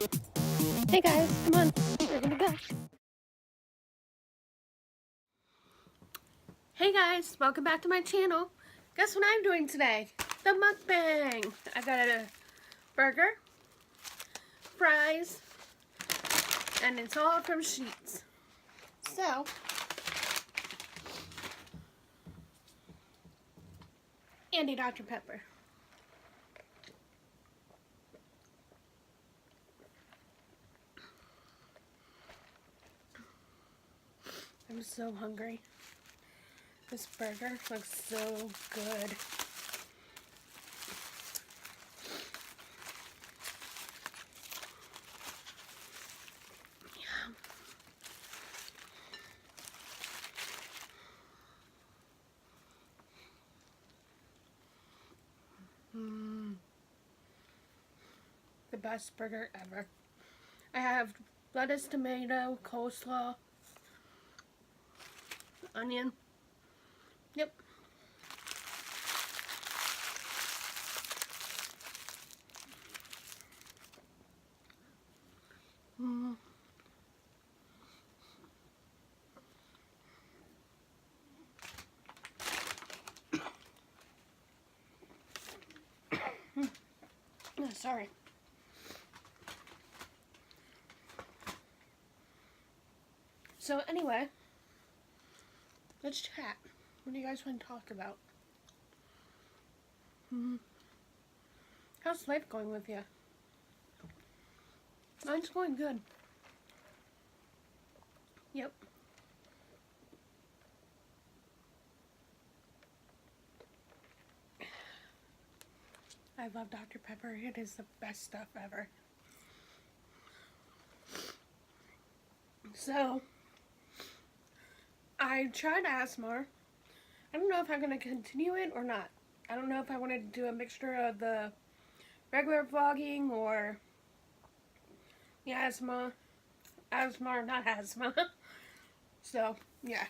Hey guys, come on, we're gonna go. Hey guys, welcome back to my channel. Guess what I'm doing today? The mukbang. I got a burger, fries, and it's all from Sheetz. So, and a Dr. Pepper. I'm so hungry. This burger looks so good. Yeah. The best burger ever. I have lettuce, tomato, coleslaw, onion. Yep. Oh, sorry. So anyway, let's chat. What do you guys want to talk about? How's life going with you? Mine's going good. Yep. I love Dr. Pepper. It is the best stuff ever. So, I tried ASMR. I don't know if I'm going to continue it or not. I don't know if I want to do a mixture of the regular vlogging or the ASMR, not asthma. So, yeah.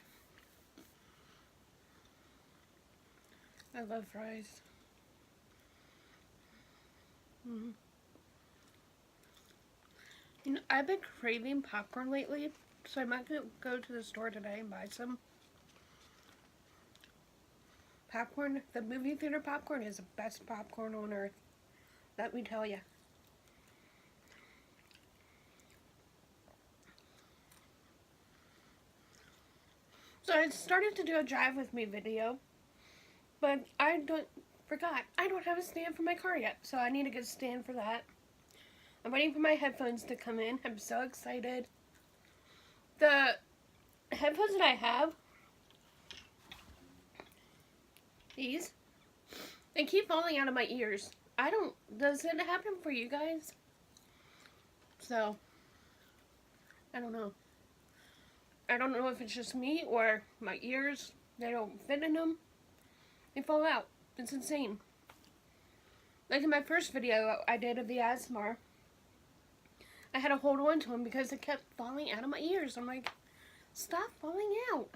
I love fries. You know, I've been craving popcorn lately, so I might go to the store today and buy some. Popcorn, the movie theater popcorn is the best popcorn on earth. Let me tell you. So I started to do a drive with me video, but I don't have a stand for my car yet, so I need to get a stand for that. I'm waiting for my headphones to come in. I'm so excited. The headphones that I have, these, they keep falling out of my ears. Does it happen for you guys? So, I don't know. I don't know if it's just me or my ears, they don't fit in them. They fall out. It's insane. Like in my first video I did of the ASMR, I had to hold on to them because it kept falling out of my ears. I'm like, stop falling out.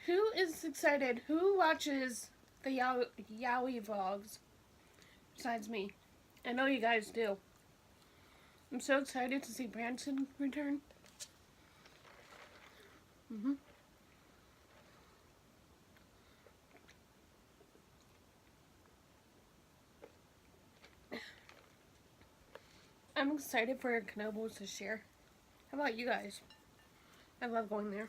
Who is excited? Who watches the Yowie vlogs besides me? I know you guys do. I'm so excited to see Branson return. I'm excited for Knoebels this year. How about you guys? I love going there.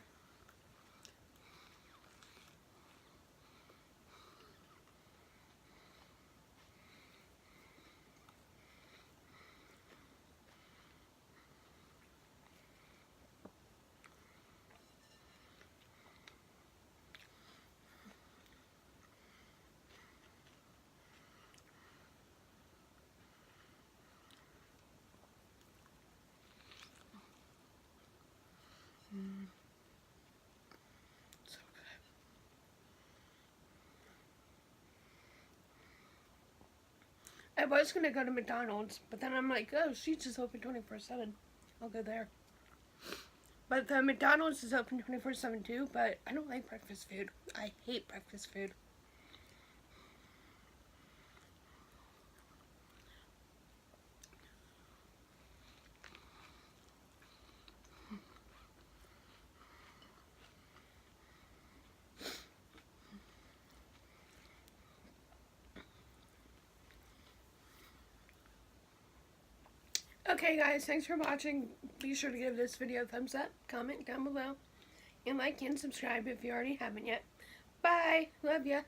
So good. I was going to go to McDonald's, but then I'm like, oh, Sheetz is open 24/7. I'll go there. But the McDonald's is open 24/7 too, but I don't like breakfast food. I hate breakfast food. Okay, guys, thanks for watching. Be sure to give this video a thumbs up, comment down below, and like and subscribe if you already haven't yet. Bye. Love ya.